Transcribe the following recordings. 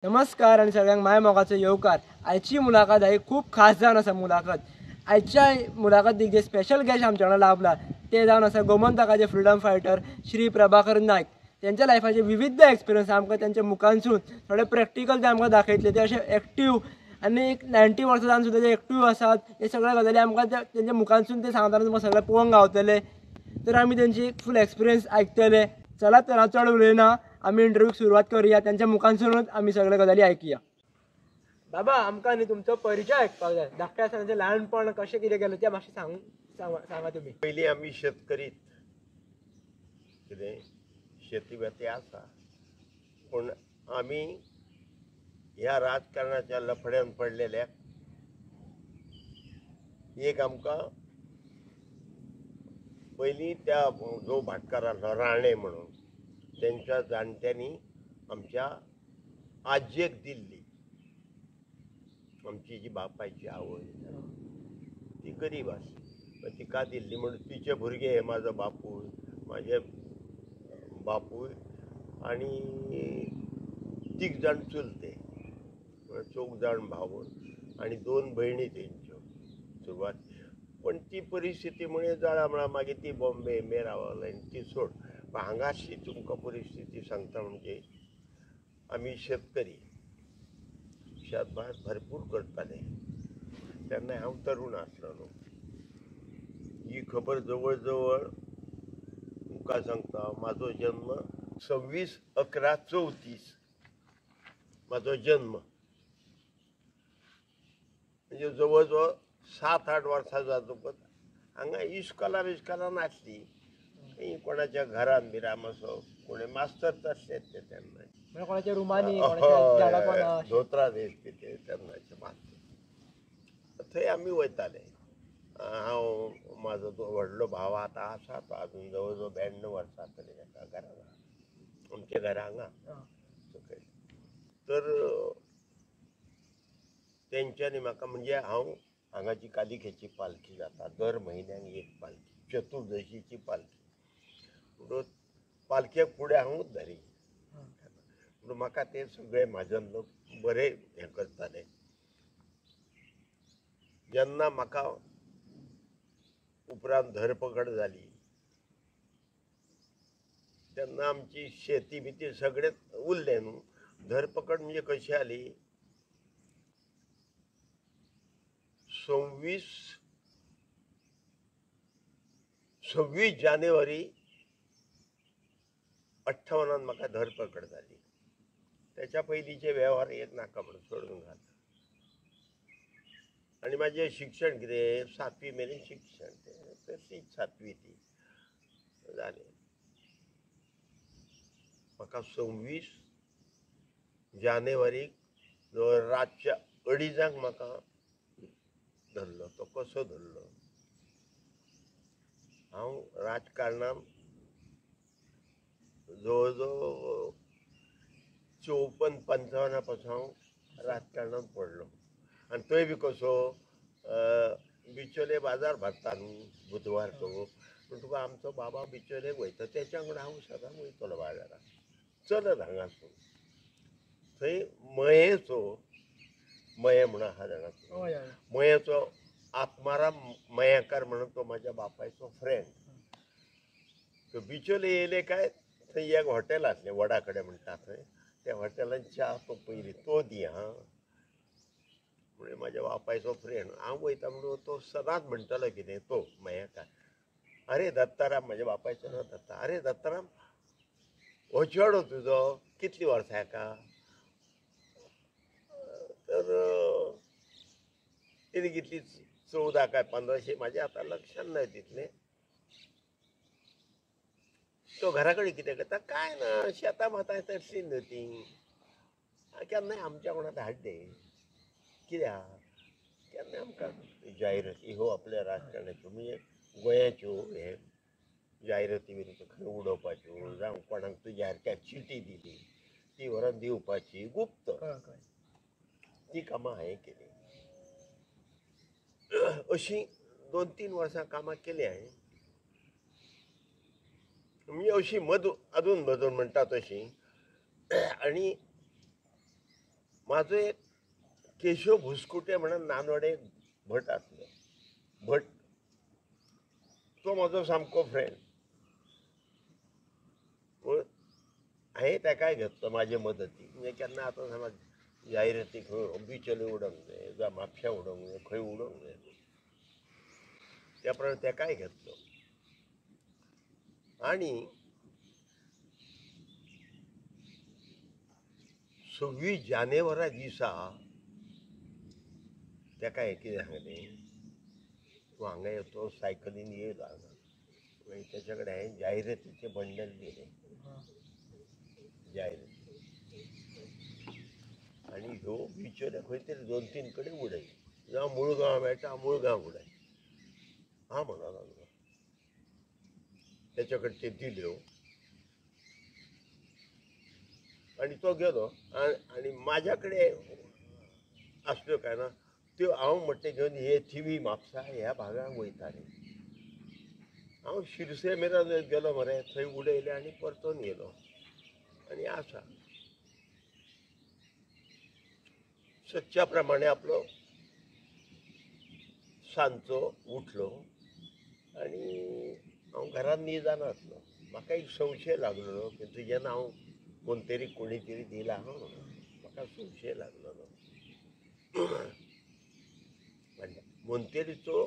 नमस्कार आणि सगळ्यांक माय मोगाचो येवकार. आयची मुलाखत आहे खूप खास जावन आसा मुलाखत. आयच्या मुलाखतीक जे स्पेशल गेस्ट आमच्या वांगडा लाभला ते जावन आसा गोमंतकाचे फ्रीडम फायटर श्री प्रभाकर नायक. त्यांच्या लायफाचे विविध एक्सपिरियन्स आमकां त्यांच्या मुखांसून थोडे प्रॅक्टिकल ते आमकां दाखयतले. ते असे एक्टीव आनी एक 90 वर्सां जावन सुद्दां ते एक्टीव आसात. हे सगळे गजाली आमकां त्यांच्या मुखांसून ते सांगतना तुमकां सगळें पळोवंक गावतले. तर आमी त्यांची फूल एक्सपिरियन्स आयकतले. चला तर हांव चड उलयना, आमी इंटरव्यूक सुरवात करूया. त्यांच्या मुखांसूनच आमी सगळे गजाली आयकुया. बाबा आमकां न्ही तुमचो परिचय आयकपाक जाय. धाकट्या आसतनाचें ल्हानपण कशें कितें केलें तें मातशें सांगा तुमी. पयलीं आमी शेतकरीच कितें शेती बेती आसा, पूण आमी ह्या राजकारणाच्या लफड्यान पडलेल्याक एक आमकां पयलीं त्या जो भाटकार आसलो राणे म्हणून त्यांच्या जाणट्यांनी आमच्या आजयेक दिल्ली. आमची जी बापायची आवय ती गरीब आसली, तिका दिल्ली म्हणून तिचे भुरगे हे म्हाजो बापूय, म्हाजे बापूय आनी 3 जाण चुलते, 4 जाण भाव आनी 2 भयणी तेंच्यो सुरवात. पण ती परिस्थिती म्हणे जाला म्हणून मागीर ती बॉम्बे रावली आनी ती सोड. पण हांगाशी तुमकां परिस्थिती सांगता म्हणजे आमी शेतकरी शेतभार भरपूर करताले. तेन्ना हांव तरूण आसलोलो. ही खबर जवळ जवळ तुमकां सांगता, म्हाजो जन्म 26/11/34 म्हाजो जन्म. म्हणजे जवळ जवळ 7-8 वर्सां जातकच हांगा इस्कॉला नासली. कोणाच्या घरान बिरान असो कोणी मास्तरच आसले ते तेन्ना, कोणाच्या रुमांनी धोत्रां ते तेन्नाचे मास्तर. थंय आमी वयताले. हांव म्हाजो तो व्हडलो भाव आतां आसा तो अजून जवळ जवळ 92 वर्सां जातली ताका घरान. आमचे घर हांगा सकयल. तर तेंच्यांनी म्हाका म्हणजे हांव हांगाची कालिकेची पालखी जाता दर म्हयन्याक एक पालखी, चतुर्दशीची पालखी. म्हणून पालखेक फुडें हांवूच धरी. म्हणून म्हाका ते सगळे म्हाजन लोक बरे हें करताले. जेन्ना म्हाका उपरांत धरपकड जाली तेन्ना आमची शेती बिती सगळें उरलें न्हू. धरपकड म्हणजे कशी जाली, 26 जानेवारी 58 म्हाका धरपकड जाली. त्याच्या पयलींचे वेव्हार एक नाका म्हणून सोडून घाल. आनी म्हाजें शिक्षण कितें 7वी मेरेन शिक्षण, तशीच 7वी ती जालें. म्हाका 26 जानेवारीक रातच्या 2:30 म्हाका धरलो. तो कसो धरलो, हांव राजकारणान जवळ जवळ 54-55 पासून हांव राजकारणांत पडलो. आनी थंय बी कसो बिचोले बाजार भरता न्हू बुधवारचो. पूण तुका आमचो बाबा बिचोलेक वयता तेच्या वांगडा हांव सदांच वयतलो बाजाराक चलत हांगासून. थंय मये म्हणून आहा जाणा, मयेचो आत्माराम मयेकार म्हणून तो म्हाज्या बापायचो फ्रेंड. तो बिचोले येयले काय थंय एक हॉटेल आसलें वडा कडेन म्हणटा थंय. त्या हॉटेलान च्या तो पयलीं तो दी हां म्हणजे म्हाज्या बापायचो फ्रेंड. हांव वयता म्हणून तो सदांच म्हणटालो कितें तो मयेकार, अरे दत्ताराम, म्हाज्या बापायचो नांव दत्ता, अरे दत्ताराम हो चेडो तुजो कितलीं वर्सां हाका. तर तिने कितली 14 काय 15 म्हाजें आतां लक्षान ना तितलें. तो घरा कडेन कितें करता काय ना, शेतां मातां तसली न्हू ती, केन्नाय आमच्या वांगडा धाडटे. कित्याक केन्नाय आमकां जायराती ह्यो आपल्या राजकारणाच्यो म्हणजे गोंयाच्यो हे जायराती बिराती खंय उडोवपाच्यो जावं कोणाक तुज्या सारक्याक चिटी दिली ती व्हरोन दिवपाची गुप्त, ती कामां हांवें केली. अशीं 2-3 वर्सां कामां केली हांवें. म्हणजे अशी अधून मधून म्हणटा तशी. आणि माझो एक केशव भुसकुटे म्हणून नानवडे भट आसलो. भट तो म्हजो सामको फ्रेंड. पूण हांवें ताकाय घेतलो म्हाजे मदतीक. म्हणजे केन्ना आतां समज जायराती खंय बिचले उडोवंक जाय जावं म्हापश्यां उडोवंक जाय खंय उडोवंक जाय त्या प्रमाणे ताकाय घेतलो. आनी 26 जानेवारी दिसा ताका हें कितें सांगलें, तूं हांगा येतो सायकलीन येयलो हांगा. मागीर तेच्या कडेन हांवें जायरातीचें बंडल दिलें. जायराती आनी ह्यो बिचोले खंय तरी 2-3 कडेन उडय. जावं मुळगांव मेळटा मुळगांव उडय. हांव म्हणूंक लागलो. तेच्या कडेन त्यो दिल्यो आनी तो गेलो. आनी म्हाज्या कडेन आसल्यो काय ना त्यो हांव म्हणटा घेवन हे थिवी म्हापसा ह्या भागांक वयताले. हांव शिरसे मेरेन गेलो मरे, थंय उडयले आनी परतून येयलो. आनी आसा सदच्या प्रमाणे आपलो सांजचो उठलो आनी हांव घरान न्हिद नासलो. म्हाका एक संशय लागलेलो की तुजें नांव कोण कोणी तरी दिलां म्हाका संशय लागलेलो. मोंतेरीचो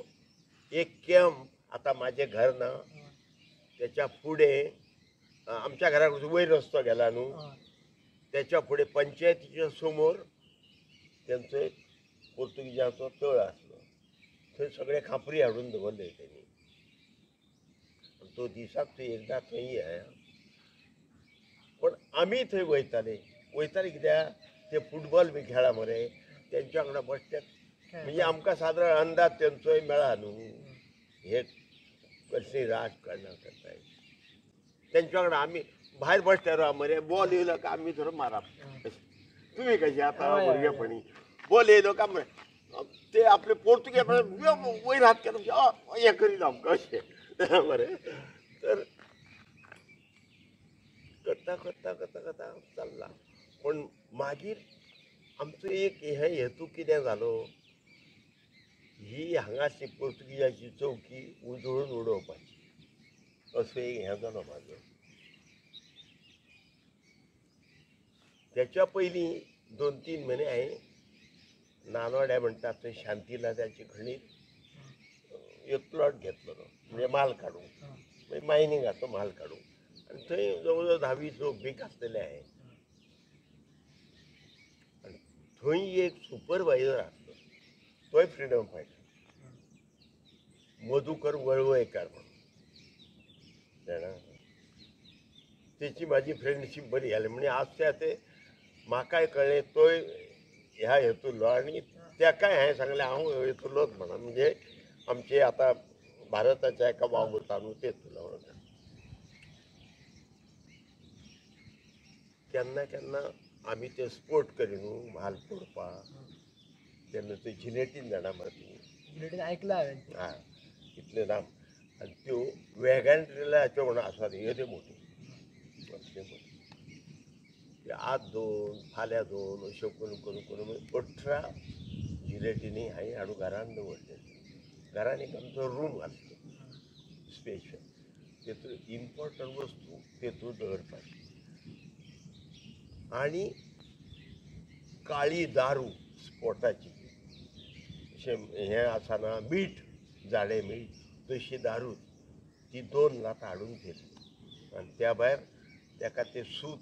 एक कॅम्प आतां म्हाजें घर ना त्याच्या फुडें आमच्या घरा कडसून वयर रस्तो गेला न्हू त्याच्या फुडें पंचायतीच्या समोर तेंचो एक पोर्तुगीजाचो तळ आसलो. थंय सगळे खापरी हाडून दवरले तेणी. तो दिसाक थंय एकदां थंय या. पण आमी थंय वयताले कित्याक ते फुटबॉल बी खेळा मरे तेंच्या वांगडा बसते. म्हणजे आमकां सादारण अंदाज तेंचोय मेळा न्हू हे कसली राजकारणां करताय. तेंच्या वांगडा आमी भायर बसते राव मरे. बॉल येयलो काय आमी धरून मारप. तुमी कशी आतां भुरगेपणी बॉल येयलो काय मरे ते आपले पोर्तुगेज वयर हात केलो हें करीत आमकां अशें मरे. तर करता करता करता करता चल्ला. पण मागीर आमचो एक हे हेतू कितें जालो, ही हांगाची पोर्तुगीजाची चौकी उजळून उडोवपाची असो एक हें जालो म्हाजो. त्याच्या पयलीं 2-3 म्हयने हांवें नानवाड्या म्हणटा थंय शांतीलालाची खणीत एक प्लॉट घेतलो म्हणजे माल काडूंक. मागीर मायनिंगाचो माल काडूंक. आनी थंय जवळ जवळ 10-20 लोक बीक आसलेले हांवें. आनी थंय एक सुपरवायझर आसलो तोय फ्रिडम फायटर मधुकर वळवयकार म्हणून. जाणा तेची म्हाजी फ्रेंडशीप बरी जाली. म्हणजे आज ते म्हाकाय कळ्ळें तोय ह्या हेतुरलो आनी ताकाय हांवें सांगलें हांव हेतुरलोच म्हणून. म्हणजे आमचे आतां भारताच्या एका वावुरता न्हू तेतुरलो म्हणून. केन्ना केन्ना आमी ते स्पोर्ट करी न्हू म्हाल फोडपाक तेन्ना ते जिलेटीन जाणा मरे जिलेटीन ऐकला हांवें. हां इतले राम. आनी त्यो वॅगन ट्रेलराच्यो म्हणून आसा येदे मोठी असले मोठी. आज 2 फाल्यां 2 अश्यो करून करून करून 18 जिलेटिनी हांवें हाडून घरान दवरले. घरान एक आमचो रूम आसलो स्पेशल. तेतूंत इम्पॉर्टंट वस्तू तेतूंत दवरपाची. आनी काळी दारू स्पोटाची अशें हें आसना मीठ जाडे मीठ तशी दारू ती 2 लाटां हाडून घेतली. आनी त्या भायर ताका तें सूत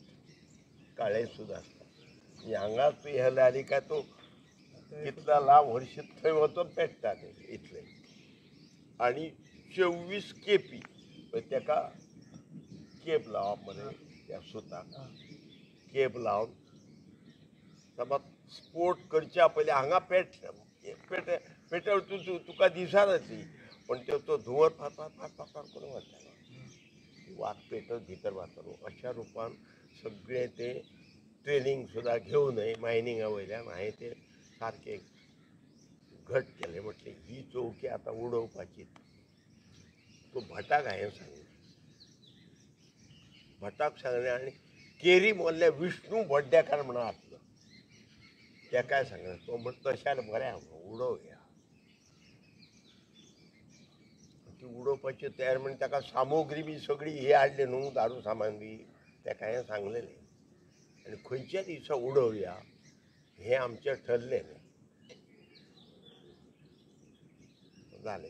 काळें सूत आसता. म्हणजे हांगा तूं हें लायली काय तूं कितला लांब हरशीत थंय वचून पेट्टा तें इतलें. आनी 24 केपी ताका केप लावप मरे त्या सुताक. केप लावन समज स्पोर्ट करच्या पयलीं हांगा पेट्रोल तुका दिसान येतली पण तो धुंवर फार करून वतालो. वात पेटत भितर वतालो. अशा रुपान सगळें तें ट्रेनींग सुद्दां घेवनय मायनिंगा वयल्यान हांवें तें सारकें घट केलें. म्हटलें ही चौकी आतां उडोवपाची. तो भटाक हांवें सांगलें. भटाक सांगलें आनी केरी मोल्ल्या विष्णू बोड्डेकार म्हणून आसलो त्या काय सांगणार तो म्हणतो तशाला बऱ्या उडोवया ती उडोवपाची तयार म्हणजे ताका सामुग्री बी सगळी हे हाडले न्हू दारू सामान बी ताका हें सांगलेलें आनी खंयच्या दिसा उडोवया हें आमचें ठरलें जालें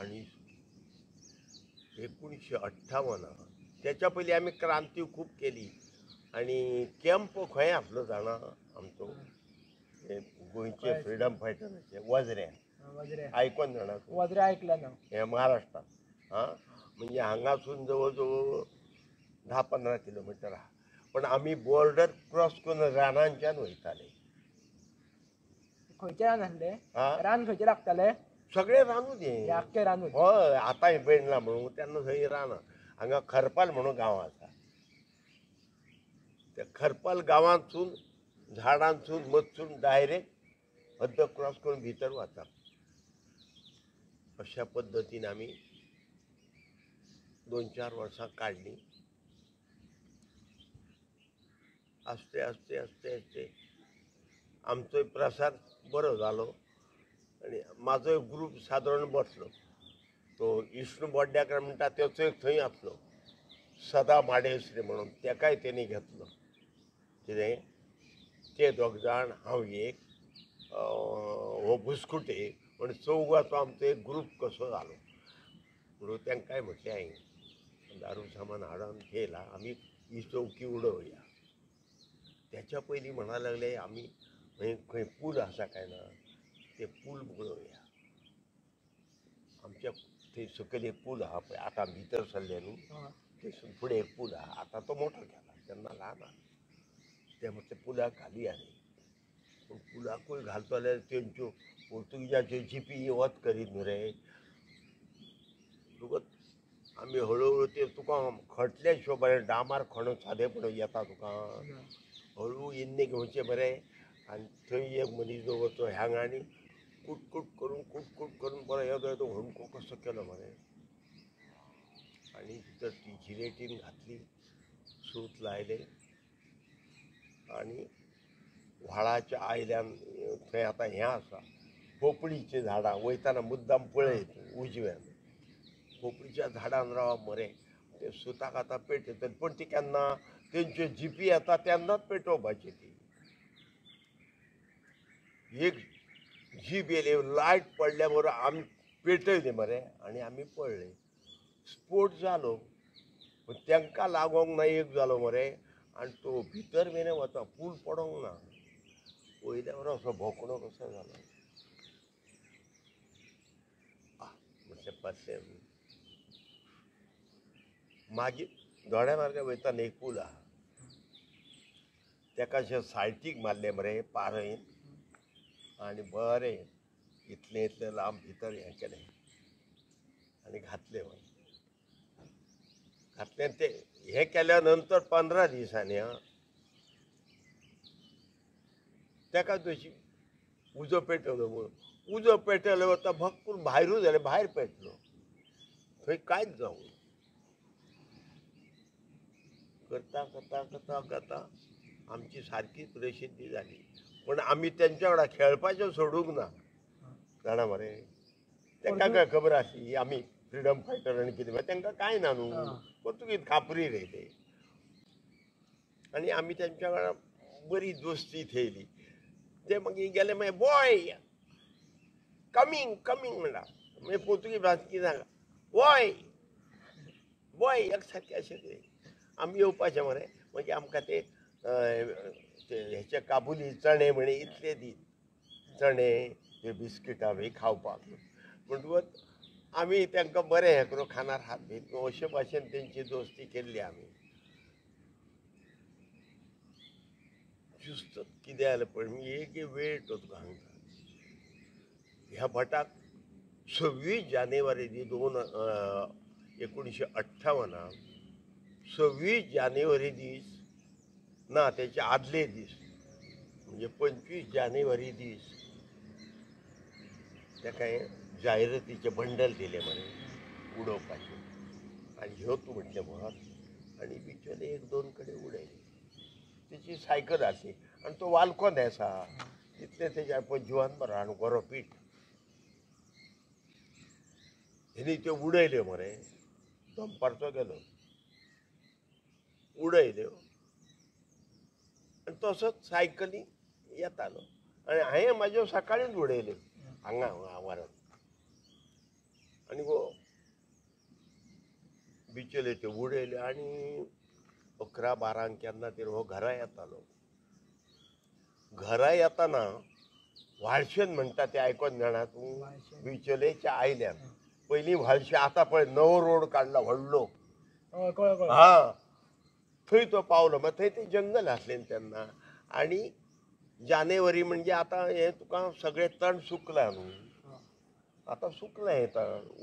आनी 1958 त्याच्या पयलीं आमी क्रांती खूब केली आनी कॅम्प खंय आसलो जाणा आमचो हे गोंयचे फ्रिडम फायटराचे वज्रे आयकोन जाणा वज्रे ऐकलं ना हे महाराष्ट्रात हां म्हणजे हांगासून जवळ जवळ 10-15 किलोमिटर आहा पण आमी बॉर्डर क्रॉस करून रानांच्यान वयताले खंयचे रान आसले हां रान खंयचे लागताले सगळे रानूच हे आख्खे रानूच हय आतां बेडला म्हणून तेन्ना थंय रान हांगा खरपाल म्हणून गांव आसा त्या खरपाल गांवांतसून झाडांसून मदसून डायरेक्ट हद्द क्रॉस करून भितर वता अशा पद्दतीन आमी 2-4 वर्सां काडली आस्ते आस्ते आस्ते आस्ते आमचो प्रसार बरो जालो आनी म्हाजो एक ग्रूप सादारण बसलो तो इश्णू बोड्ड्याकर म्हणटा तेचो एक थंय आसलो सदा माडेश्री म्हणून तेकाय तेणी घेतलो कितें ते दोग जाण हांव एक हो बुसकुटे म्हण चौगाचो आमचो एक ग्रूप कसो जालो म्हणून तांकांय म्हटलें हांवें दारू सामान हाडून केला आमी ही चौकी उडोवया त्याच्या पयलीं म्हणा लागले आमी खंय पूल आसा काय ना ते पूल बुडोवया आमच्या थंय सकयल एक पूल आहा पळय आतां भितर सरले न्हू ते फुडें एक पूल आहा आतां तो मोठो केला तेन्ना ल्हान आहा ते म्हटलें पुलाक घालुया न्ही पूण पुलाकूय घालता जाल्यार तेंच्यो पोर्तुगिजाच्यो जिपी वत करीत न्हू रे आमी हळू ते तुका खटले शिवाय बरें डांबार खणून सादेपण येता तुका हळू इन्ने घेवचें बरें आनी थंय एक मनीस दवरचो ह्यांगांनी कुटकूट करून बरो येदो येदो होणको कसो केलो मरे आनी भितर ती जिलेटीन घातली सूत लायलें आनी व्हाळाच्या आयल्यान थंय आतां हें आसा पोपळीचीं झाडां वयताना मुद्दाम पळयत उजव्यान पोपळीच्या झाडान रावप मरे ते सुताक आतां पेटयतले पूण ती केन्ना तेंच्यो जिपी येता तेन्नाच पेटोवपाची ती एक जीप येयली लायट पडल्या बरोबर आमी पेटयली मरे आनी आमी पळयलें स्फोट जालो पूण तांकां लागोंक ना एक जालो मरे आनी तो भितर मेरेन वता पूल पडोंक ना वयल्या बरो असो भोंकणो कसो जालो म्हटलें पासलें मागीर दोड्या मार्गे वयताना एक पूल आहा ताका अशें सायटीक मारलें मरे पारयन आनी बरें इतलें इतलें लांब भितर हें केलें आनी घातलें घातलें तें हें केल्या नंतर 15 दिसांनी ताका तशी उजो पेटयलो म्हणून उजो पेटयलो वता भक्कून भायरूच जालें भायर पेटलो थंय कांयच जावं करता करता करता करता आमची सारकीच प्रसिद्धी जाली पण आमी तेंच्या वांगडा खेळपाचें सोडूंक ना जाणा मरे तांकां काय खबर आसली आमी फ्रिडम फायटर आनी कितें तांकां कांय ना न्हू पोर्तुगीज खापरी रे ते आनी आमी तेंच्या वांगडा बरी दोस्ती थेयली ते मागीर गेले मागीर बॉय कमींग कमींग म्हणटा मागीर पोर्तुगीज भाशेन कितें सांगला बॉय बॉय एक सारकें अशें कितें आमी येवपाचें मरे मागीर आमकां ते हेचे काबुली चणे म्हणे इतले दी चणे ते बिस्किटां बी खावपाक म्हणटकूच आमी तांकां बरें हें करून खानार हात बीत अशे भाशेन तेंची दोस्ती केल्ली आमी जुस्त कितें जालें पळय मी एक वेळ तो तुका सांगता ह्या भटाक 26 जानेवारी 1958 26 जानेवारी दीस ना त्याचे आदले दीस म्हणजे 25 जानेवारी दीस ताका जायरातीचे बंडल दिले म्हणे उडोवपाचे आनी ह्यो तूं म्हटलें व्हर आनी बिचोले 1-2 कडेन उडयले त्याची सायकल आसली आणि तो वालको न्हेसा तितले तेच्या पळय जिवान बरो आनी बरो पीठ हेणी त्यो उडयल्यो मरे दनपारचो गेलो उडयल्यो आनी तसोच सायकली येतालो आनी हांवें म्हाज्यो सकाळींच उडयल्यो हांगा व्हरान आनी गो बिचोले त्यो उडयल्यो आनी 11-12 केन्ना तरी हो घरा येतालो घरा येताना व्हाळशेन म्हणटा ते आयकोन जाणा तूं बिचोलेच्या आयल्यान पयलीं व्हाळशे आतां पळय नवो रोड काडला व्हडलो हा थंय तो पावलो मागीर थंय ते जंगल आसलें तेन्ना आनी जानेवारी म्हणजे आतां हें तुका सगळें तण सुकलां न्हू आतां सुकलें हें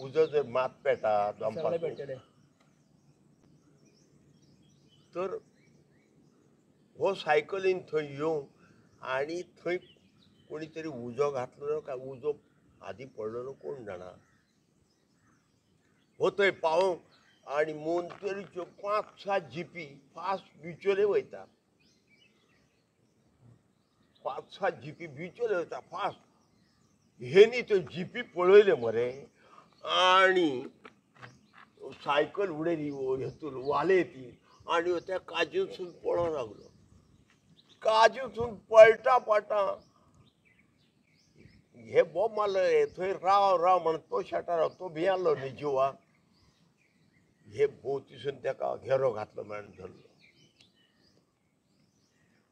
उजो जर मात पेटा दनपार तर हो सायकलीन थंय येवं आनी थंय कोणी तरी उजो घातलो काय उजो आदी पडलेलो कोण जाणा हो थंय पावोंक आनी मोंतरीच्यो 5-6 जिपी फास्ट बिचोले वयता 5-6 जिपी बिचोले वयता फास्ट हेनी त्यो जिपी पळयल्यो मरे आनी सायकल उडयली हेतून वालेती आनी त्या काजीसून पळोवंक लागलो काजीसून पळटा पळटा हे बोब मारले थंय राव राव म्हणून तो शेटाराव तो भियाल्लो न्ही जिवाक हे भोंवतीसून तेका घेरो घातलो म्हणून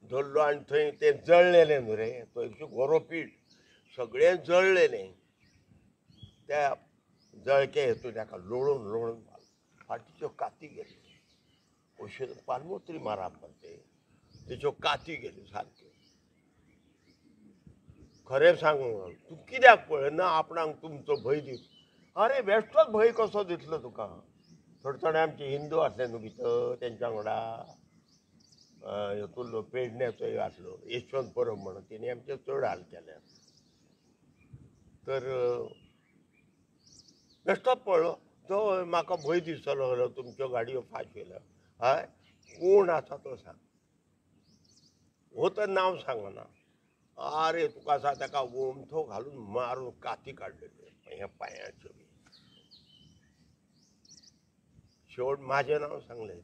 धरलो आनी थंय तें जळलेलें न्हू रे थंयचो गोरो पीठ सगळें जळलेलें त्या जळके हेतून तेका लोळोवन लोळोवन फाटीच्यो काती गेल्यो अश्यो पानमोत्री मारप म्हणटे तेच्यो काती गेल्यो सारक्यो खरें सांग तूं कित्याक पळयना आपणाक तुमचो भंय दीस अरे बेश्टोच भंय कसो दिसलो तुका थोडे आमचे हिंदू आसले न्हू भितर तेंच्या वांगडा हेतून पेडण्याचोय आसलो यशवंत परब म्हणून तेणी आमचे चड हाल केल्या तर बेश्टोच पळलो तो म्हाका भंय दिसतलो तुमच्यो गाडयो फास्ट येयल्या हय कोण आसा तो सांग हो तर नांव सांगना अरे तुका आसा ताका ओमथो घालून मारून काती काडलेल्यो ह्या पांयाच्यो बी शेवट म्हाजें नांव सांगलें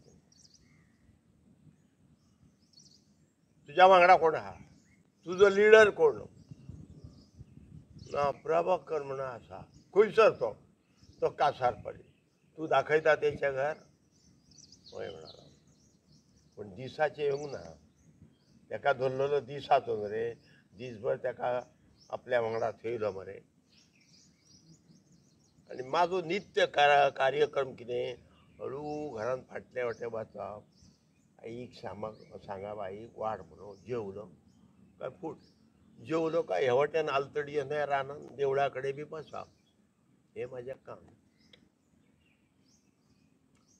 तुज्या वांगडा कोण आहा तुजो लिडर कोण ना प्रभाकर म्हणून आसा खंयसर तो कासार पडली तूं दाखयता तेचें घर हय म्हणालो पूण दिसाचें येवंक ना तेका धरलेलो दिसाचो न्हू रे दीसभर तेका आपल्या वांगडा थेयलो मरे आनी म्हाजो नित्य कार्यक्रम कितें हळू घरान फाटल्या वाटे वचप आईक सांगप आईक वाड म्हणून जेवलो काय फूट जेवलो काय हे वटेन आलतडी न्हय रानान देवळा कडेन बी बसप हें म्हाजें काम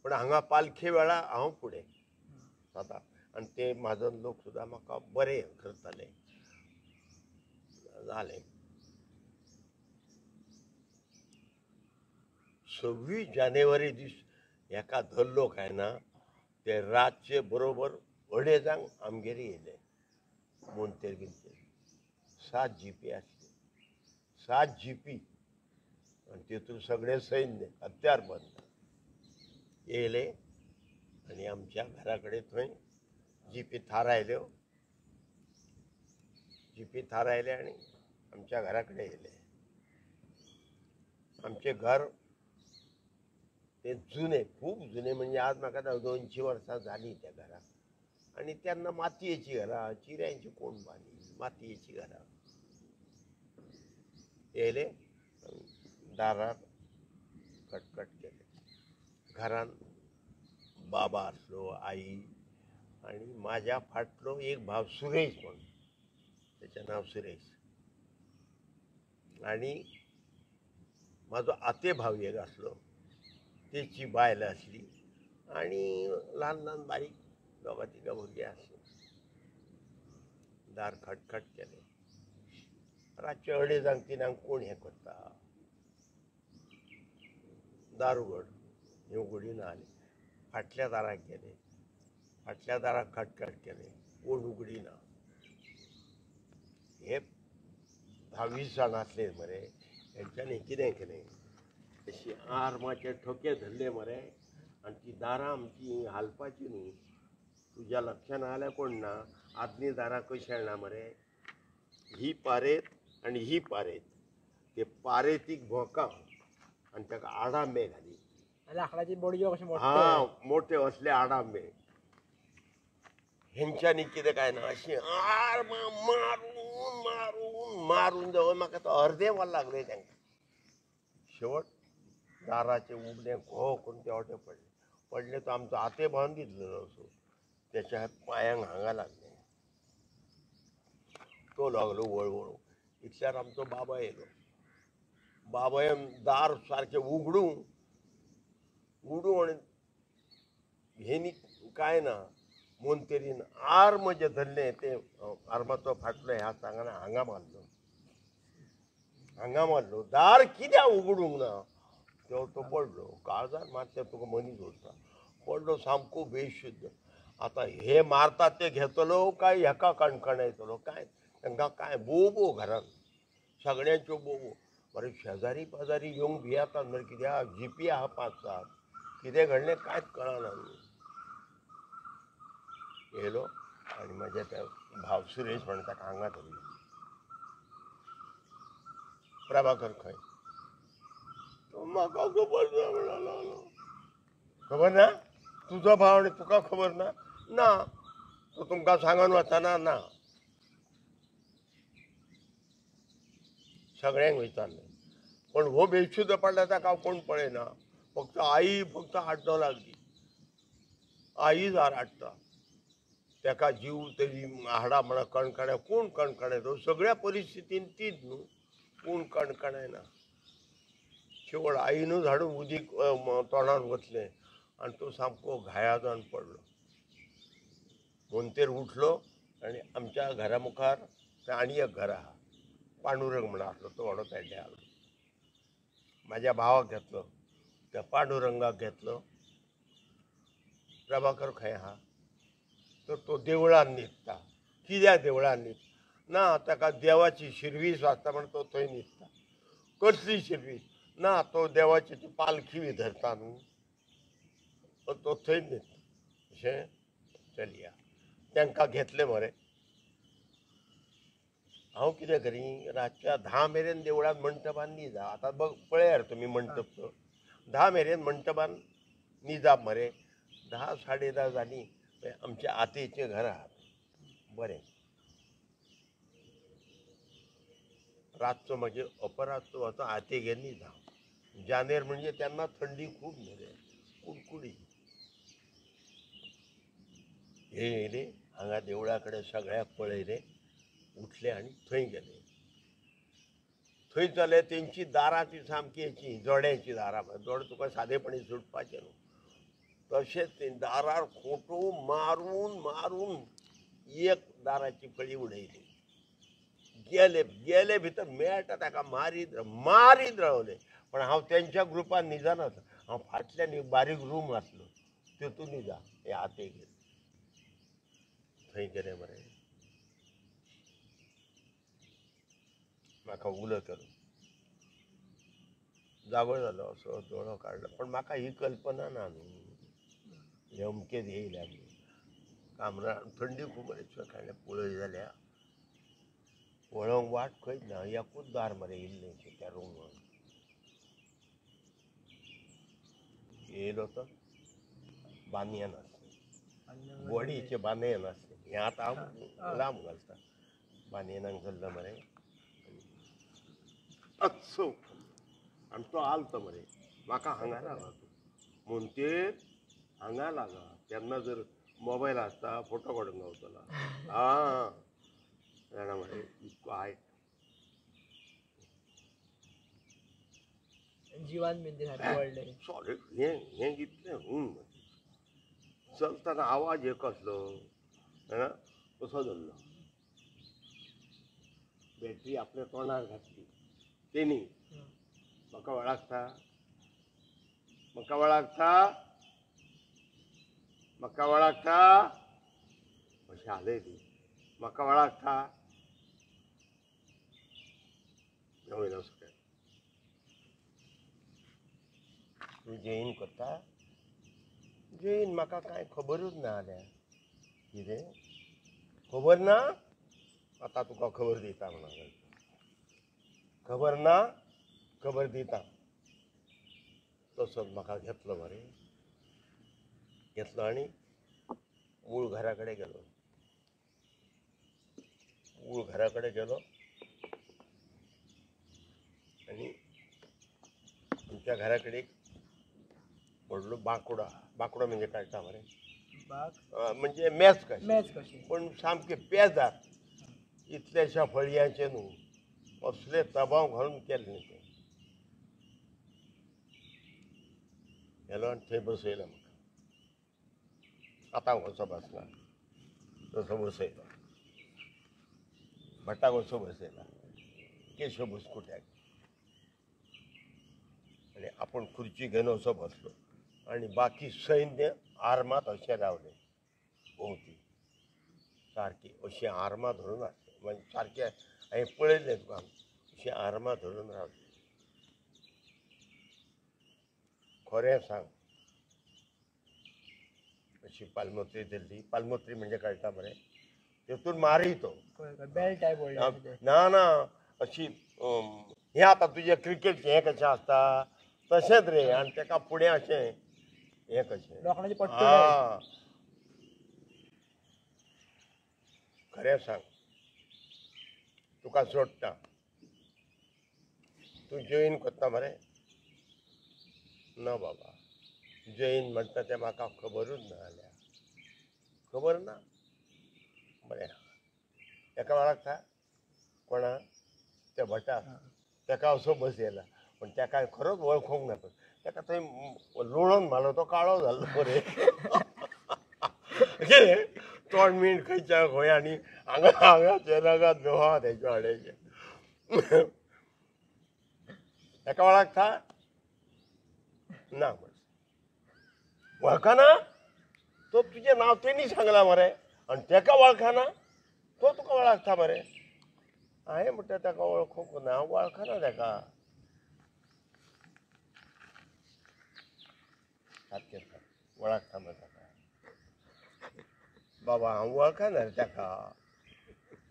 पूण हांगा पालखे वेळा हांव फुडें स्वता आनी ते म्हाजन लोक सुद्दां म्हाका बरें करताले जालें 26 जानेवारी दीस हेका धरलो काय ना ते रातचे बरोबर 2:30 आमगेर येयले मोंतेर बिंतेर 7 जिपी आसले 7 जिपी आनी तेतून सगळें सैन्य हत्यार बंद येयले आनी आमच्या घरा कडेन थंय जिपी थारायल्यो आनी आमच्या घरा कडेन येयले आमचें घर ते जुने खूब जुने म्हणजे आज म्हाका 200 वर्सां जालीं त्या घराक आनी तेन्ना मातयेची घरां चिऱ्यांची कोण बांदली मातयेची घरां येयले दारार कटकट केले घरान बाबा आसलो आई आनी म्हाज्या फाटलो एक भाव सुरेश म्हणून तेचें नांव सुरेश आनी म्हाजो आते भाव एक आसलो तेची बायल आसली आनी ल्हान ल्हान बारीक 2-3 भुरगीं आसलीं दार खटखट केलें रातचे 2:30-3 कोण हें करता दार उगड हें उगडी ना जालें फाटल्या दाराक गेले फाटल्या दाराक खटखट केलें कोण उगडीना. हे 10-20 जाण असले मरे, हेंच्यांनी कितें केलें, अशी आर्माचे ठोके धरले मरे, आणि ती दारां आमची हालपाची न्हू. तुज्या लक्षान आल्या कोण ना, आदली दारां कशी हाडना मरे, ही पारेत आणि ही पारेत, ते पारेतीक भोंका आणि ताका आडांबे घाली. लाकडाची बोडयो कशें हा मोठे. मोठे असले आडांबे. हेंच्यांनी कितें काय ना, अशी आर्म मारून मारून मारून जावन म्हाका तो अर्दे वर लागले तांकां. शेवट दाराचे उगडे घो करून ते वाटे पडले तो आमचो आते बांदून दितलो असो, त्याच्या पांयांक हांगा लागले. तो लागलो वळवळ. इतल्यार आमचो बाबा येयलो. बाबायन दार सारकें उगडूं आणि हेनी काय ना मोंतेरीन आर्म जे धरले ते आर्माचो फाटलो ह्या सांगाना हांगा मारलो. दार कित्याक उगडूंक ना, तो पडलो. काळजार मारता तुका मनीस उरता. पडलो सामको बेशुद्ध. आता हे मारतात ते घेतलो काय हेका कणकणायतलो काय, तांकां काय बोबो घरान सगळ्यांच्यो बोबो. बरें शेजारी पाजारी येवंक भियेतात मरे, कित्याक जीपी आहा 5-7. कितें घडलें कांयच कळना. येयलो आनी म्हाजे त्या भाव सुरेश म्हणटा ताका हांगा धरलो. प्रभाकर खंय? तो म्हाका खबर ना म्हणलो. खबर ना? तुजो भाव आनी तुका खबर ना? ना, तो तुमकां सांगून वचना ना. सगळ्यांक विचारलें, पण हो बेशुद्ध पडला ताका कोण पळयना. फक्त आई फक्त हाडटो लागली. आई जार हाडटा. ताका जीव तरी हाडा म्हणा कणकण्या. कोण कणकणायतो? सगळ्या परिस्थितीन तीच न्हू. कोण कणकणायना. शेवट आईनूच हाडून उदीक तोंडान वतलें आनी तो सामको घाया जावन पडलो. मोंतेर उठलो आनी आमच्या घरा मुखार आनी एक घर आहा, पांडुरंग म्हणून आसलो, तो व्हडो पेड्डे आसलो. म्हाज्या भावाक घेतलो, त्या पांडुरंगाक घेतलो. प्रभाकर खंय आहा? तर तो देवळान न्हिदता. कित्याक देवळान ना, ताका देवाची शिरवीस वाजता म्हण तो थंय न्हिदता. कसली शिरवीस ना, तो देवाची ती पालखी बी धरता न्हू, तो थंय न्हिदता. अशें चलया. तांकां घेतले मरे. हांव कितें करी, रातच्या 10 मेरेन देवळान मंटपान न्हिदा. आतां पळयार तुमी मंटप तो 10 मेरेन मंटपान न्हिदाप मरे. 10-10:30 जाली. आमच्या आतेचें घर आहा बरें. रातचो मागीर अपरातचो वचो आतेगेर न्हिदा. जानेर म्हणजे तेन्ना थंडी खूब मरे, कुडकुडी. हे येयले हांगा देवळा कडेन सगळ्याक पळयले, उठले आनी थंय गेले. थंय जाले तेंची दारां ती सामकी हेची जोड्याची दारां. जोड तुका सादेपणी सुटपाचें न्हू. तशेंच ते दारार खोटो मारून मारून एक दाराची फळी उडयली. गेले भितर मेळटा ताका मारीत रावले. पण हांव तेंच्या ग्रुपान न्हिदनात. हांव फाटल्यान एक बारीक रूम आसलो तेतून न्हिदा. हे आते गेले थंय गेले मरे. म्हाका उलो केलो, जागो जालो असो दोळो काडलो. पण म्हाका ही कल्पना ना न्हू, हे अमकेच येयल्या म्हणून. कामरा थंडी खूब मरे. सकाळी पळय जाल्यार वळोंक वाट खंयच ना. एकूच दार मरे इल्लेशें त्या रूमान. येयलो तो बानयन आसलें, बॉडीचे बानयन आसलें. हें आतां हांव लांब घालता. बानयनाक धरलो मरे. अच्छो आनी तो आलतो मरे. म्हाका हांगा लागा तूं मोंतेर, हांगा लागा. तेन्ना जर मोबायल आसता फोटो काडूंक गावतलो. हा जाणा मरे, इतको हायट. जिवान बीन सारकें व्हडलें. सॉरी हें इतलें चलतना आवाज एक कसलो कसो धरलो. बॅटरी आपल्या तोंडार घातली. तेणी म्हाका वळखता, म्हाका वळखता, म्हाका वळखता. अशें आलय ती म्हाका वळखता वयलो सकयल तूं जैन करता जैन म्हाका कांय खबरूच ना जाल्या कितें खबर ना आतां तुका खबर दिता म्हणून खबर ना खबर दिता तसोच म्हाका घेतलो मरे घेतलो आनी मूळ घरा कडेन गेलो मूळ घरा कडेन गेलो आनी आमच्या घरा कडेन एक व्हडलो बांकडो म्हणजे कळटा मरे म्हणजे मेज कशें पण सामकें पेजार इतल्याशा फळयांचे न्हू असले तबाव घालून केले न्ही ते गेलो आनी थंय बसयलो म्हाका आतां कसो बसला तसो बसयलो भटाक असो बसयला केशव बुसकुट्याक आनी आपूण खुर्ची घेवन असो बसलो आनी बाकी सैन्य आर्मात अशें रावले भोंवती सारकी अशी आर्मां धरून आसले म्हणजे सारके हांवें पळयलें तुका अशी आर्मां धरून रावले खरें सांग अशी पालमोत्री धरली पालमोत्री म्हणजे कळटा मरे तेतून मारी तो बेल्ट टायप ना ना अशी हें आतां तुजें क्रिकेटचें हें कशें आसता तशेंच रे आनी तेका फुडें अशें हें कशें लोखंडाची पट्टी खरें सांग तुका सोडटा तूं जैन करता मरे ना बाबा जैन म्हणटा तें म्हाका खबरूच ना जाल्या खबर ना बरें तेका वळखता कोणा त्या भटा तेका असो बसयला पण तेका खरोच वळखूंक ना पण तेका थंय लोळोन मारलो तो काळो जाल्लो मरे कितें तोंड मीण खंयच्या खंय आनी हांगाचे नगात बेवा तेच्या वाड्याचे तेका वळखता ना म्हण वळखना तो तुजें नांव तेणी सांगलां मरे आनी तेका वळखना तो तुका वळखता मरे हांवें म्हणटा तेका वळखूंक ना वळखना तेका सारकें सांग वळखता मरे तेका बाबा हांव वळखना रे तेका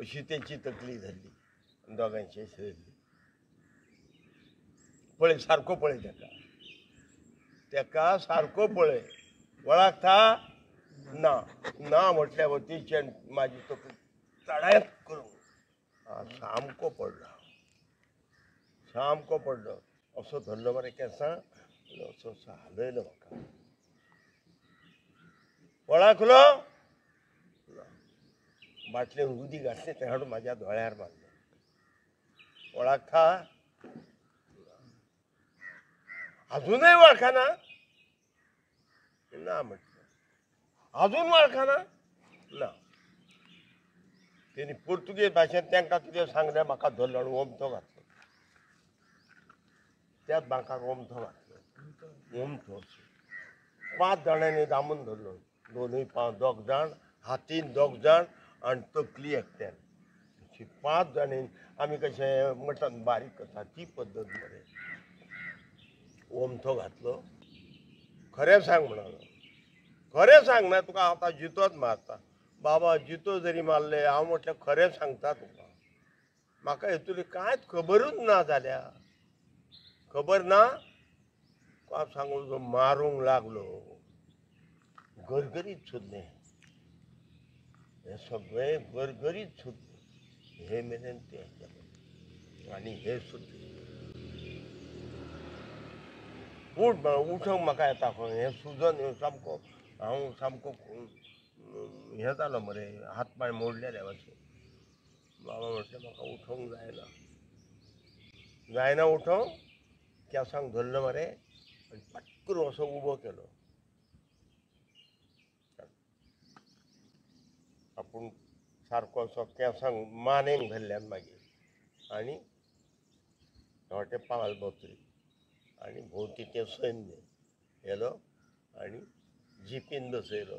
अशी तेची तकली धरली दोगांयची धरली पळय सारको पळय तेका सारको पळय वळखता ना ना म्हटल्या वतीच्यान म्हाजी तकली चडायत करून सामको पडलो असो धरलो मरे केंसां असो हालयलो म्हाका वळखलो बाटलेन उदी घातलें तें हाडून म्हाज्या दोळ्यार मारलें वळखता अजूनय वळखना ना म्हटलं अजून वळखना ना तेणी पुर्तुगेज भाशेंत तांकां कितें सांगलें म्हाका धरलो आनी ओमथो घातलो त्याच बांकाक ओमथो घातलो ओमथो 5 जाणांनी दामून धरलो दोनूय दोग जाण हातीन दोग जाण आनी तकली एकट्यान 5 जाणी आमी कशें मटण बारीक करता ती पद्दत मरे ओमथो घातलो खरें सांग म्हणालो खरें सांग ना तुका आतां जितोच मारता बाबा जितो जरी मारले हांव म्हटलें खरें सांगता तुका म्हाका हेतून कांयच खबरूच ना जाल्या खबर ना तुका सांगू मारूंक लागलो गरगरीत सुद्लें हे सगळें गरगरीत सुद्लें हे मेरेन तें केलें आनी हे सुद्लें उठ उठोंक म्हाका येता खंय हें सुजन सामको हांव सामको हें जालो मरे हात पांय मोडलेले अशें बाबा म्हटलें म्हाका उठोंक जायना उठोंक केंसांक धरलो मरे आनी पटकन असो उबो केलो आपूण सारको असो केंसांक मानेक धरल्यान मागीर आनी थोटे पावल बोतरी आनी भोंवती तें सैन्य गेलो आनी जिपीन बसयलो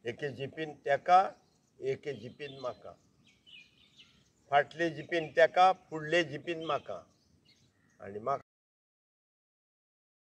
एके जिपीन तेका एके जिपीन म्हाका फाटले जिपीन तेका फुडले जिपीन म्हाका आनी म्हाका